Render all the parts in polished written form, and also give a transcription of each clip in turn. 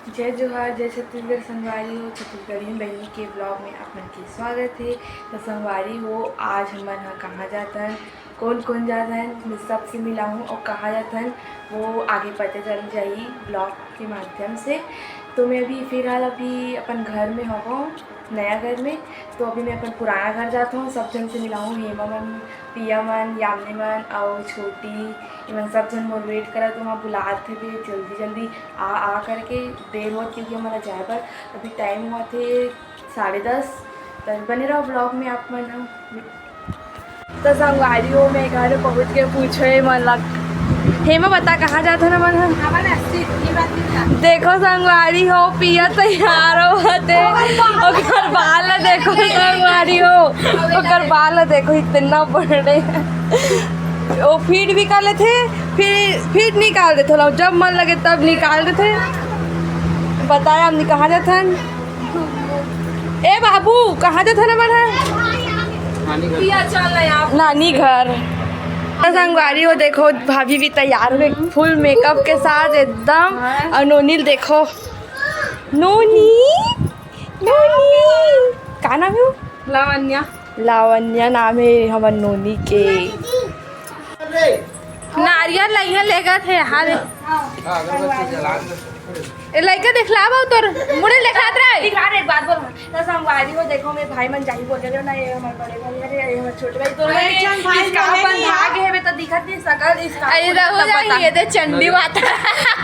जय जोहार, जय छत्तीसगढ़। संगवारी हो छत्तीसगढ़ी बहनी के ब्लॉग में अपन के स्वागत है। तो संगवारी हो आज हमन कहाँ जाता है, कौन कौन जाता है, मैं सबसे मिला हूँ और कहाँ जाता है वो आगे पता चल जाई ब्लॉग के माध्यम से। तो मैं अभी फ़िलहाल अभी अपन घर में हूँ, नया घर में। तो अभी मैं अपन पुराना घर जाता हूँ, सब जन से मिला हूँ, हेमा मन, पिया मन, यामिनी मन और छोटी इवन सब जन मोर वेट करा। तो वहाँ बुलाते थे जल्दी जल्दी आ करके, देर हो क्योंकि हमारा जाए पर अभी टाइम हुआ थे 10:30। तो बने रहो ब्लॉग में आप मन। तो संगवारी हो मैं घर पहुँच के पूछे मन लग हेमा बता कहाँ जाता ना मन। देखो संगवारी हो पिया तैयार होते और बाल देखो संगवारी हो और बाल देखो इतना बड़े। वो फीड भी कर लेते, फिर निकाल देते, जब मन लगे तब निकाल देते। बताया हमने कहाँ जाता है। ए बाबू कहाँ जाता ना मन नानी घर। संगवारी हो देखो भाभी भी तैयार हुए फुल मेकअप के साथ एकदम। और नोनील देखो, नोनी का नाम है? लावण्या नाम है हमारे नोनी के। नारियल लइहा लेगा थे यार लइका दिखला बहु तोर मुड़े दिखलात रहे दिखा रे। एक बात बोल ना संगवारी हो देखो मेरे भाई मन जाही बोल रहे ना, ये हमारे बड़े भाई है, ये हमारे छोटे भाई। तो इसका अपन भाग है तो दिखत नहीं सकल इसका। अरे रहो जा ये दे चंडी माता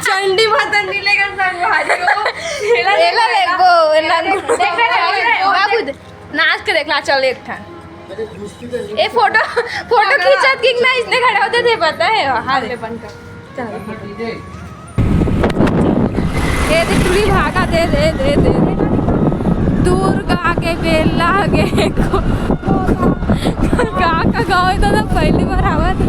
चंडी माता नीलेगा संगवारी हो एला लेगो बाबू नाच के देखला चल एक ठा ए फोटो खींचत कि ना इसने खड़े होते थे पता है। हां ले बन कर चल ये तुली भागा दे दे दे दे दुर्गा के बेला गे को का गाँव तो पहली बार आवा था।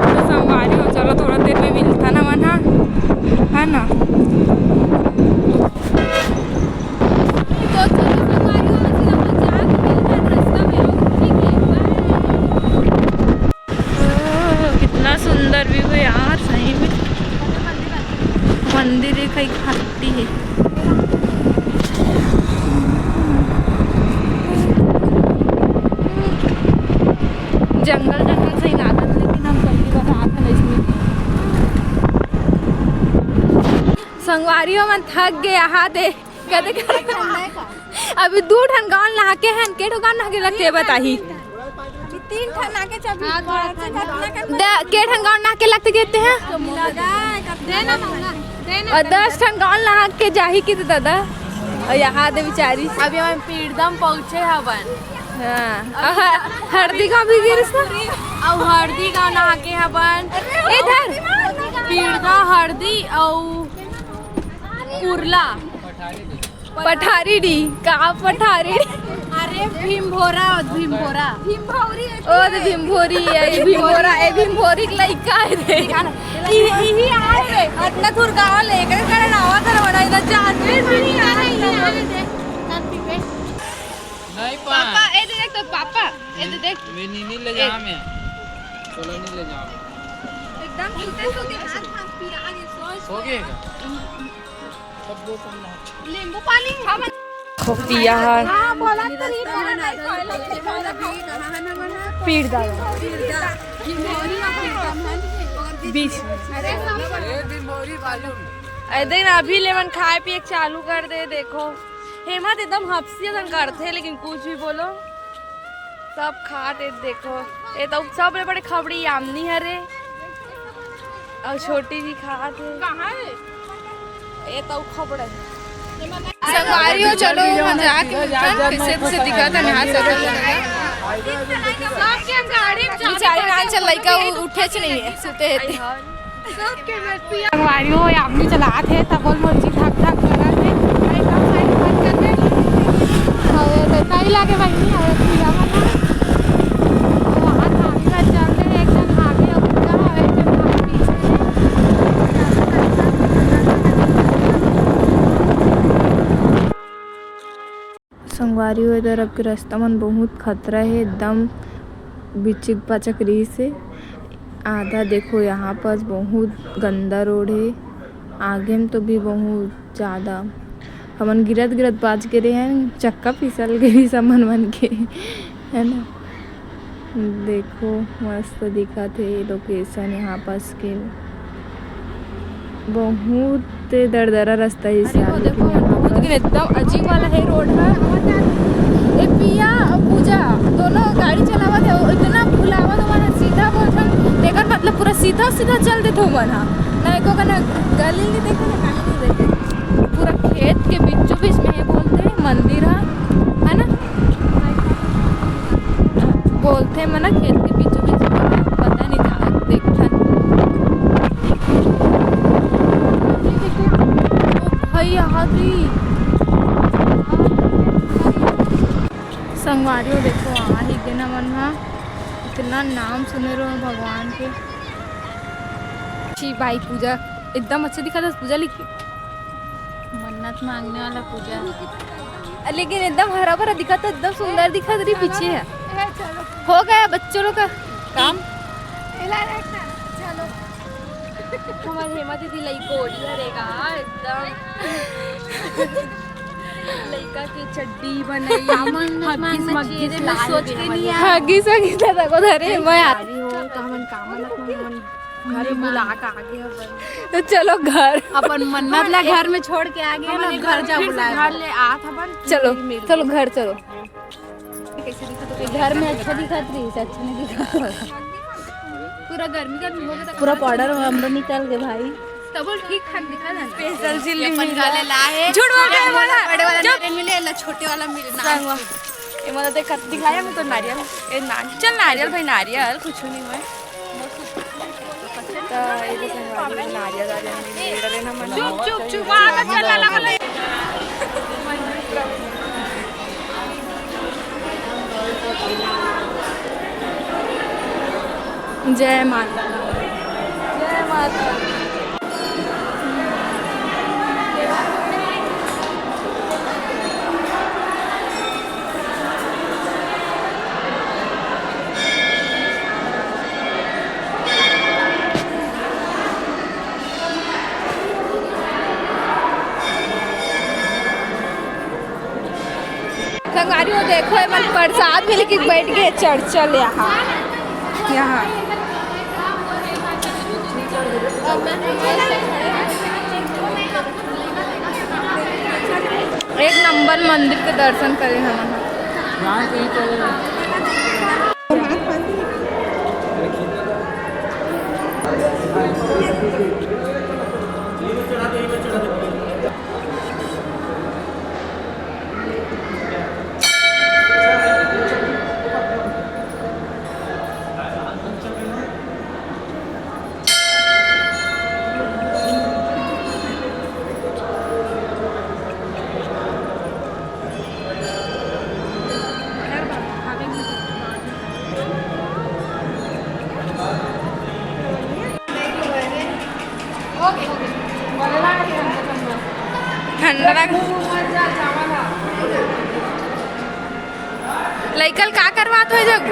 तो संगवारी हो चलो थोड़ा देर में मिलता ना मन है ना। सुंदर व्यू है यार सही में। मंदिर है कहीं खाती है। जंगल जंगल सही लगा था लेकिन हम पहली बार आ था इसमें। संगवारी हो मन थक गए यहाँ दे कहते अभी 2 ठन गाँव नहा के हैं के गाँव नहा के लगते बताही 3 ठन आके के ठन गाँव नहा के लगते कहते हैं और 10 ठन गाँव नहा के जाही की दादा। और यहाँ दे बेचारी अभी हम पीड़दम पहुँचे हवन। हाँ हरदी गाँव भी गिर और हरदी गाँव नहा के हवन इधर पीड़दा हरदी और कुरला पठारी डी का पठारी अरे भीमभोरा ओ तो भीमभोरी है भीमभोरा ए भीमभोरी लइका है रे यही आ रे इतना दूर गांव लेकर करे ना आवा कर बड़ा इधर जानते नहीं आ रहा नहीं पापा ए देख तो पापा ए देख मैं नीनी ले जा मैं चलो नहीं ले जाओ एकदम छूटे सो के हाथ पिरा के सो गएगा सब दो कम नींबू पानी हम पिया पीड़ दादा बीच देख ना अभी लेमन खाए पिए चालू कर दे। देखो हेमंत एकदम हफ्सियत करते लेकिन कुछ भी बोलो सब खाते। देखो ये तो सब बड़े खबड़ी यामनी है रे और छोटी भी खाते कहाँ है ये तो खबड़े संगवारी हो चलो मजाक किसे दिखा था नहा बेचारी नान चल लइका उठे नहीं है सुते है संगवारी हो आपने चला थे तब बोल मर्जी थक थक लगा थे एकदम साइड बंद कर दे और नहीं लागे बहनी और पिया वाला वहां था चल रहे एक जन आगे और पूरा है एक जन पीछे संगवारी हो इधर अब के रास्ता मन बहुत खतरा है एकदम बिचिक पचक रही से। आधा देखो यहाँ पर बहुत गंदा रोड है, आगे में तो भी बहुत ज़्यादा। हमन गिरत गिरत बाज गिरे हैं, चक्का फिसल गई सामान मन के, है ना। देखो मस्त दिखा थे लोकेशन यहाँ पास के, बहुत दरदरा रास्ता है। देखो एकदम अजीब वाला है रोड है। एक पिया और पूजा दोनों गाड़ी चलावत है, इतना बुलावत हमारा सीधा बोलथन देखर मतलब पूरा सीधा सीधा चल देते हो मन ना एको का ना गली नहीं देखे ना कहीं नहीं देखे, पूरा खेत के बीचों बीच में है बोलते मंदिर है ना, बोलते मना खेत के बीचों बीच में, पता नहीं था देखथन भाई यहाँ संगवारी हो। देखो वहाँ ही देना मन हा, इतना नाम सुने रहो भगवान के। भाई पूजा एकदम अच्छा दिखा था, पूजा लिखी मन्नत मांगने वाला पूजा, लेकिन एकदम हरा भरा दिखा था, एकदम सुंदर दिखा रही। पीछे है हो गया बच्चों लोग का काम। चलो हमारी हेमा दीदी लइकोड़ी हरेगा एकदम लइका की चड्डी बनाई सोच के नहीं हगी सगी दादा को धरे मैं आ रही हूं तो हमन काम घर बुला के आगे अपन, तो चलो घर अपन मन्नत ला घर में छोड़ के आ गए ना, घर जा बुला घर ले आ अपन। चलो चलो घर चलो। घर में अच्छा दिखा रही से अच्छा नहीं दिखा, पूरा गर्मी का हो गया, पूरा पाउडर हमरा निकल गए भाई, तब ठीक ठाक दिखा ना। स्पेशल चिल्ली अपन गाले लाए, झूठ बोल रहे वाला बड़े वाला नारियल मिले ला छोटे वाला मिले ना, ये मतलब देख दिखाया मैं तो नारियल, ए नारियल चल नारियल भाई नारियल कुछ नहीं मैं तो ये तो नारियल आ जाने ले लेना मन। चुप चुप चुप वहां का चला लगा जय माता जय माता। संगवारी हो देखो मन प्रसाद में लेके बैठ गए चढ़ यहाँ यहाँ एक नंबर मंदिर के दर्शन करें हम। लइकल का करवात हो जग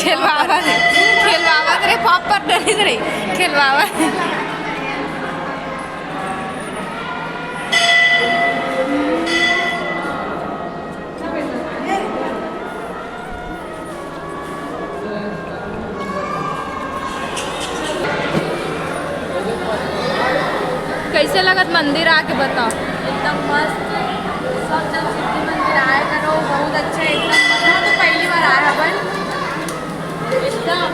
खेलवावा रे पॉप पर डरे रे खेलवावा। कैसे लगत मंदिर आके बताओ? एकदम मस्त, सब जन सिद्धि मंदिर आए करो, बहुत अच्छा है एकदम। मैं तो पहली बार आया अपन एकदम।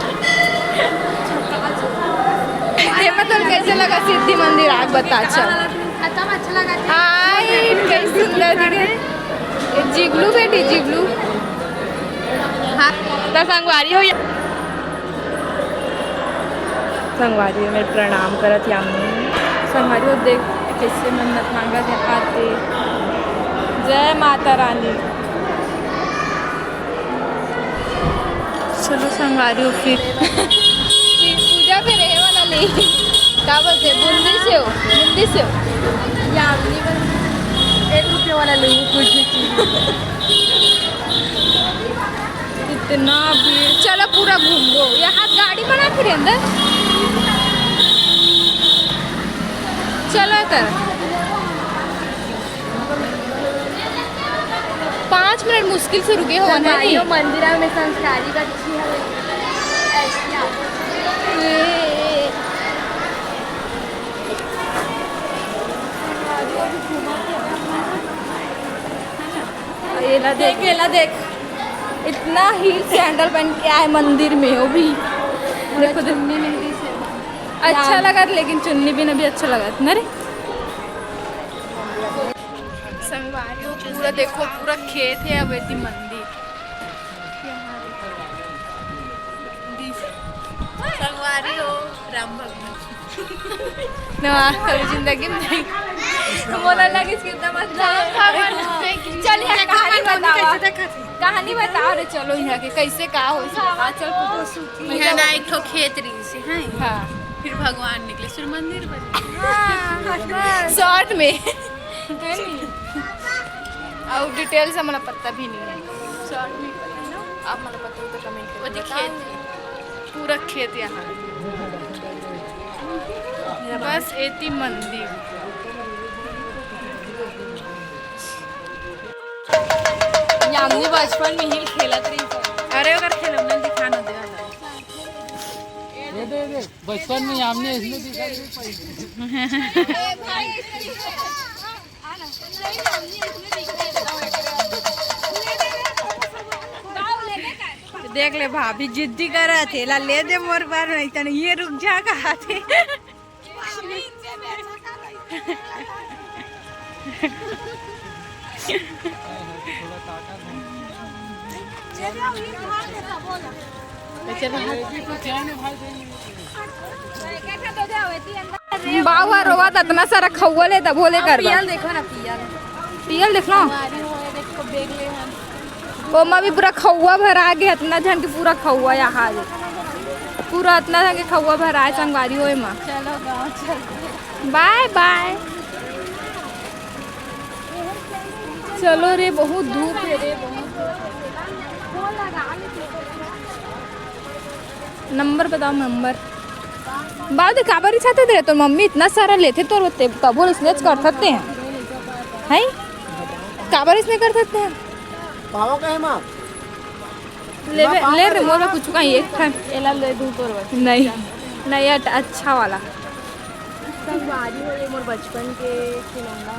ये मतलब कैसे लगा सिद्धि मंदिर आके बता? चल खत्म अच्छा लगा। आई कैसे सुंदर दिखे जिगलू बेटी जिगलू। हाँ तो संगवारी हो संगवारी में प्रणाम करत यामी संगवारी हो देख कैसे मन्नत मांगा आते। जय माता रानी। चलो संगवारी हो फिर पूजा पे रहे वाला नहीं क्या बोलते बूंदी से हो या 1 रुपये वाला ले कुछ भी चीज। इतना भीड़। चलो पूरा घूम लो यहाँ गाड़ी बना फिर अंदर चलो कर 5 मिनट मुश्किल से रुके हो भाइयों मंदिर में संस्कारी बच्ची है ये देख इतना हील सैंडल पहन के आए मंदिर में वो भी देखो चुन्नी मिलती से अच्छा लगा लेकिन चुन्नी भी ना भी अच्छा लगा ना रे संगवारी पूरा देखो पूरा खेत है अवेती मंदिर संगवारी हो राम भगवान कभी जिंदगी में नहीं बोला लगे कितना मस्त चलिए कहानी बताओ रे चलो यहाँ के कैसे का हो चल यहाँ ना एक ठो खेत रही से हैं हाँ फिर भगवान निकले फिर मंदिर बने शॉर्ट में और डिटेल से हमारा पता भी नहीं है शॉर्ट में आप हमारा पता हो तो कमेंट वो करिए खेत पूरा खेत यहाँ बस एती मंदिर यामनी बचपन में ही खेलत रही अरे अगर खिलौना दिखाना दे बचपन में हमने इसमें देख ले भाभी जिद्दी कर रहे थे ला ले दे मोर बार नहीं तो ये रुक जा कहा थे बाबा रोवा था इतना सारा खौवा ले तब बोले कर देखो ना पियल देख लो वो माँ भी पूरा खौवा भरा गया इतना जन के पूरा खौवा यहाँ पूरा इतना जन के खौवा भरा है संगवारी हो माँ चलो गाँव चल बाय बाय चलो रे बहुत धूप है रे नंबर बताओ नंबर बाद काबर चाहते थे तो मम्मी इतना सारा लेते तो रोते कबूल इसने कर सकते हैं काबर इसने कर सकते हैं पावा का है माँ ले रे मोरा कुछ का एक था एला ले दूं तो नहीं नहीं अच्छा वाला संगवारी हो ये मोर बचपन के खिलौना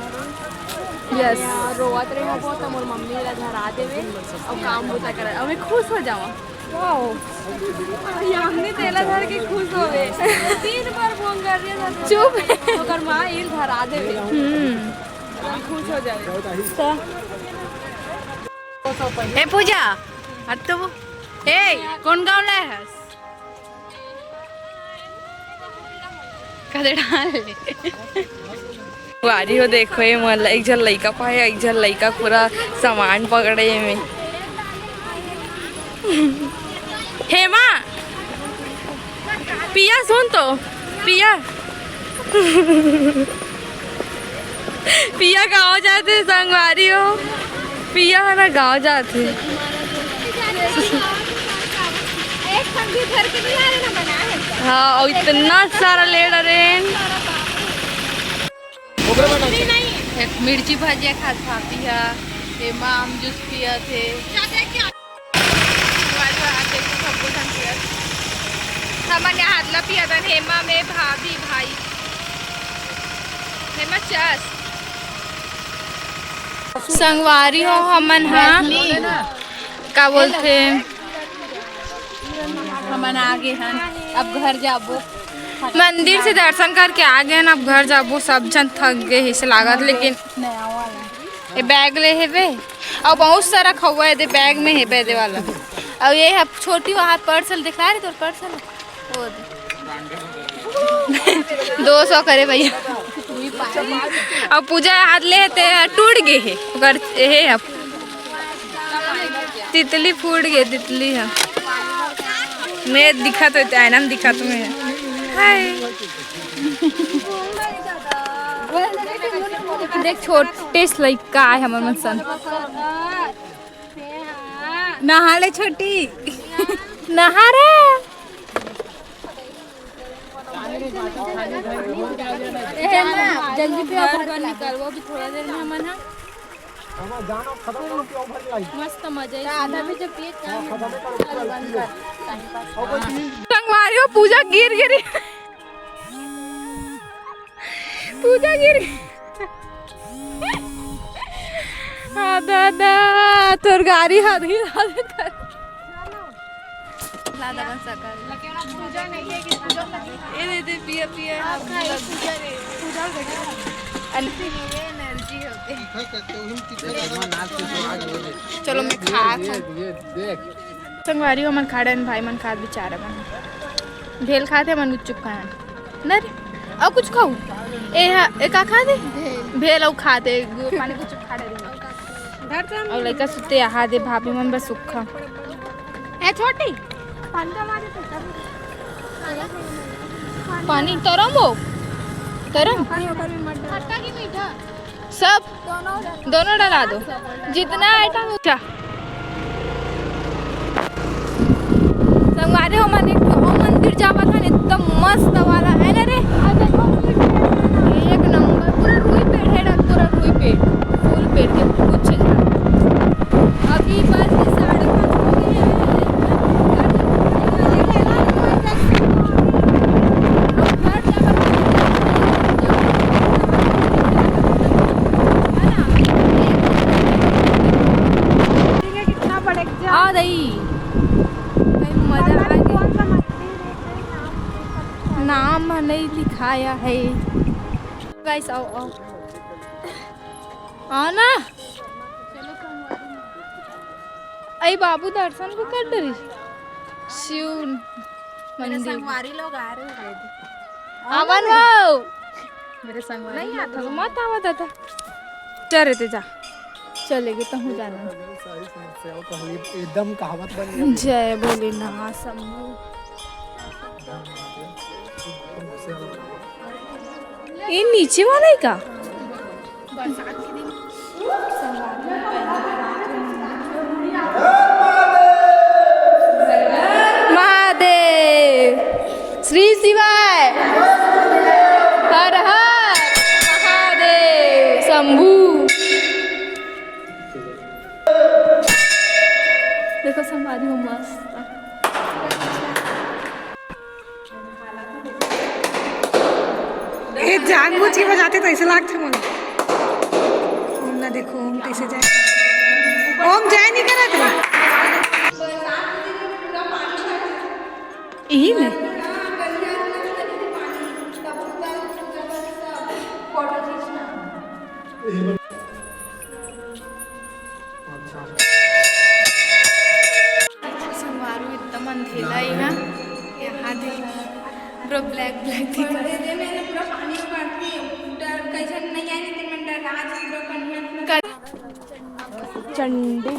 यस रोवत रहे हो तो मोर मम्मी ला धरा देवे और काम होता करे और मैं खुश हो जाऊँ वाओ हमने तेला धर के खुश हो गए 3 बार फोन कर रही है चुप ओकर माँ इल धरा देवे खुश हो जावे ए पूजा हट तो वो ए कौन गाँव लाए है कदे डाल ले वारी हो देखो ये मला एक जन लड़का पाए एक जन लड़का पूरा सामान पकड़े में हेमा पिया सुन तो पिया पिया गाँव जाते संगवारी हो पिया है ना गाँव जाते हाँ और इतना सारा ले रहे मिर्ची भाजिया खा खाती है हेमा आम जूस पिया थे हमारे हाथला पिया था हेमा में भाभी भाई हेमा चस संगवारी हो हमन हाँ क्या बोलते हमन आगे हैं अब घर जाबो मंदिर से दर्शन करके आ गए ना अब घर जाबो सब जन थक गए इसे लागत लेकिन ये बैग ले हेबे और बहुत सारा खौआ है दे बैग में हेबे दे वाला और ये है छोटी वहाँ पर्सल दिखला रही तो पर्सल वो दे 200 करे भैया अब पूजा हाथ ले टूट गए है अगर ये अब तितली फूट गई तितली है मैं दिखा तो आईना में दिखा तुम्हें देख छोटे से लड़का है हमारे मन सन नहा ले छोटी नहा रे जल्दी पे निकलवा भी थोड़ा देर में हमन जानो खत्म हो गया भर लाई मस्त मजा आधा भी जब पिए संगवारी पूजा गिर गिरी पूजा गिर दादा तोर गाड़ी हाथी हाथे कर लादा बन सका पूजा नहीं है कि पूजा ये दे पिए पिए पूजा रे पूजा एनर्जी होती चलो मैं खा ये देख संगवारी मन खाड़े भाई मन खाद बेचारा मन भेल खाते मन चुप खाए न रे और कुछ खाऊ ए का खा दे भेल और खा दे पानी को चुप खा दे और लड़का सुते आहा दे भाभी मन बस सुखा ए छोटी पानी का मारे तो पानी तरम हो तरम खट्टा की मीठा सब दोनों डला दो जितना आइटम उठा संगवारी हो मन एक मंदिर जावा था एकदम मस्त वाला है ना रे एक नंबर पूरा रुई पेड़ है पूरा रुई पेड़ फूल पेड़ के कुछ अभी बस 5:30 हो गए हैं आ रही मजा आ गया नाम नहीं लिखाया है गाइस आओ आओ आओ ना आई बाबू दर्शन को कर रही शिव मंदिर संगवारी लोग आ रहे हैं आवन वाओ मेरे संगवारी नहीं आता तो मत आवा दादा चल रे जा चलेगी तो हूँ जाना सारी समस्याओं का हल एकदम कहावत बन गई जय भोलेनाथ शंभू ये नीचे वाला ही का महादेव श्री शिवाय हर हर महादेव शंभू देखो समाधि में मस्त ए जानबूझ के बजाते तो ऐसे लागते मुझे ओम ना देखो ओम कैसे जाए ओम जाए नहीं करा था यही में संगवारू एकदम अंधेला ही ना यहाँ देख पूरा ब्लैक ब्लैक दिख रहा है चंडी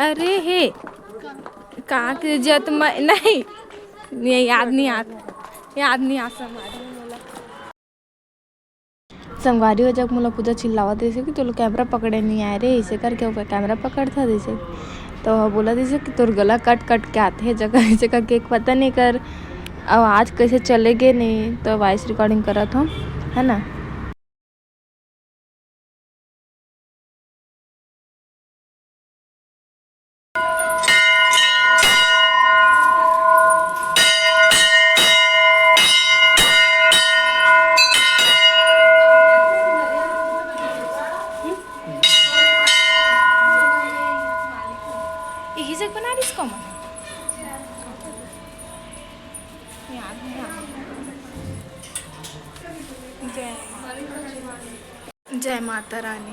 अरे हे कहाँ के जत नहीं ये याद नहीं आ संगवारी हो जब मोला पूजा चिल्लावा जैसे कि तो लोग कैमरा पकड़े नहीं आए रे ऐसे करके वो कैमरा पकड़ था जैसे तो बोला जैसे कि तोर गला कट कट के आते हैं जगह जगह के पता नहीं कर आवाज़ कैसे चलेगे नहीं तो वॉइस रिकॉर्डिंग करा था है ना यही से बना रही इसको जय माता रानी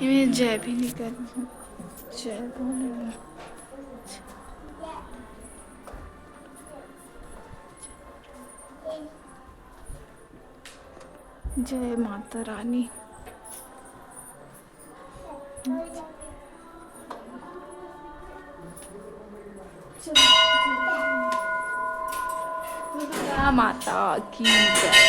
इन्हें जय भी नहीं कर जय भोलेनाथ जय माता रानी माता की जय।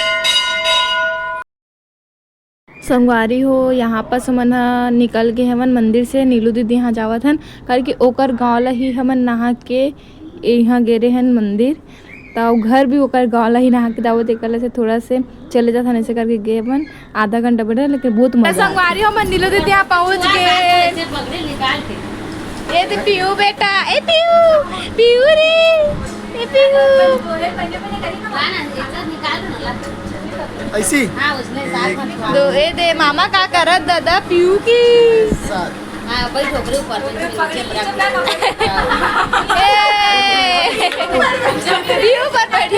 संगवारी हो यहाँ पर हमन निकल गए हमन मंदिर से नीलू दीदी यहाँ जावत हन करके ओकर गाँव ला ही हमन नहा के यहाँ गेरे हैं मंदिर तो घर भी ओकर गाँव ही नहा के दावत एक से थोड़ा से चले जाता ऐसे करके गए अपन आधा घंटा बैठे लेकिन बहुत मजा संगवारी हो मंदिर दीदी यहाँ पहुँच गए। ये तो पीयू बेटा ए पीयू रे ए पीयू ऐसी दो ए दे मामा का करत दादा पीयू की पीयू पर बैठ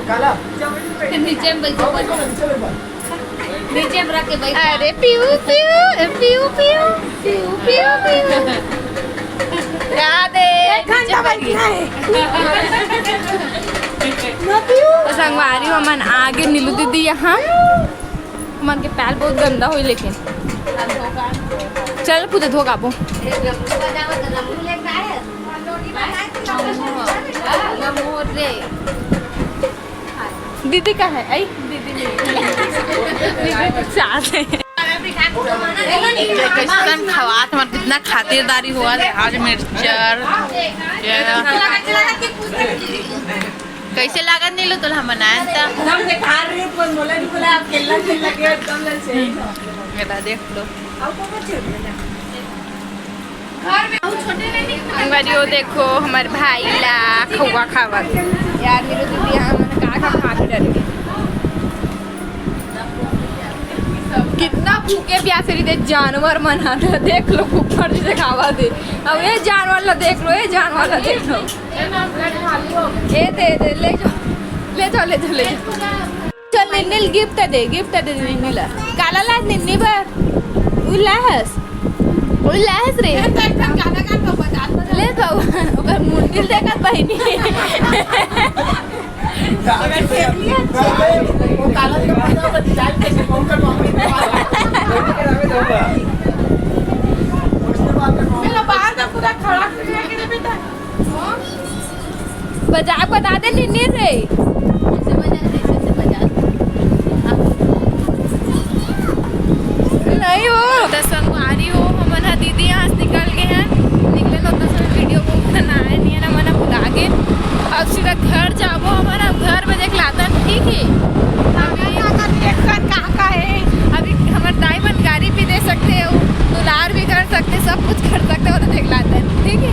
काला नीचे में रख के बैठ। अरे पीयू पीयू पीयू पीयू पीयू पीयू पीयू तो संगवारी हमन आगे नीलू दीदी यहाँ हमन के पैर बहुत गंदा हुई लेकिन चल पूछे धो काबो दीदी का है आई दीदी नहीं साथ है खवात मत कितना खातिरदारी हुआ आज मिर्चर कैसे लागत नहीं लो तो हम बनाए देख लो वो देखो हमारे भाई ला खवा खावा यार मेरे दीदी यहाँ मैंने कहा खा के डर गए कितना भूखे प्यासे रही जानवर मना था देख लो ऊपर से खावा दे अब ये जानवर ला देख लो ये जानवर ला देख लो ये दे ले जाओ ले जाओ चल निन्नी गिफ्ट दे निन्नी ला काला ला निन्नी पर उल्लास रे ले जाओ ओकर मुंडिल देखत बहिनी बता दे निन्नी रे नहीं हो तो संगवारी हो हमारा दीदी यहाँ से निकल गए हैं निकले तो समय वीडियो को बनाया नहीं है ना मैंने बुला के अब सीधा घर जाओ हमारा घर में देख लाता ठीक है अभी हमारे डायमंड गाड़ी भी दे सकते हो दुलार भी कर सकते सब कुछ कर सकते हो तो देख लाता है ठीक है।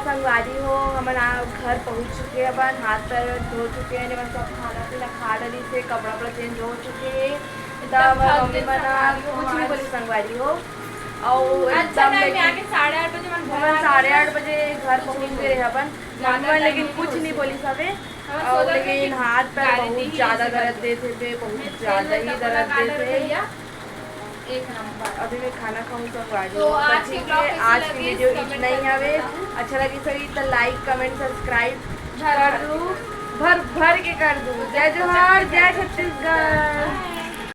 संगवारी हो हमारा घर पहुंच चुके हैं अपन हाथ पैर धो चुके हैं जब सब खाना पीना खा डली से कपड़ा वपड़ा चेंज हो चुके हैं तब मम्मी मना कुछ नहीं बोली संगवारी हो और एकदम 8:30 बजे घर पहुंच गए अपन मम्मी लेकिन कुछ नहीं बोली सबे और लेकिन हाथ पैर बहुत ज़्यादा दर्द देते थे बहुत ज़्यादा ही दर्द देते एक नंबर। अभी मैं खाना खाऊँ संगवारी तो आज की वीडियो इतना ही हवे अच्छा लगी सही तो लाइक कमेंट सब्सक्राइब कर दूँ भर के कर दूँ। जय जोहार जय छत्तीसगढ़।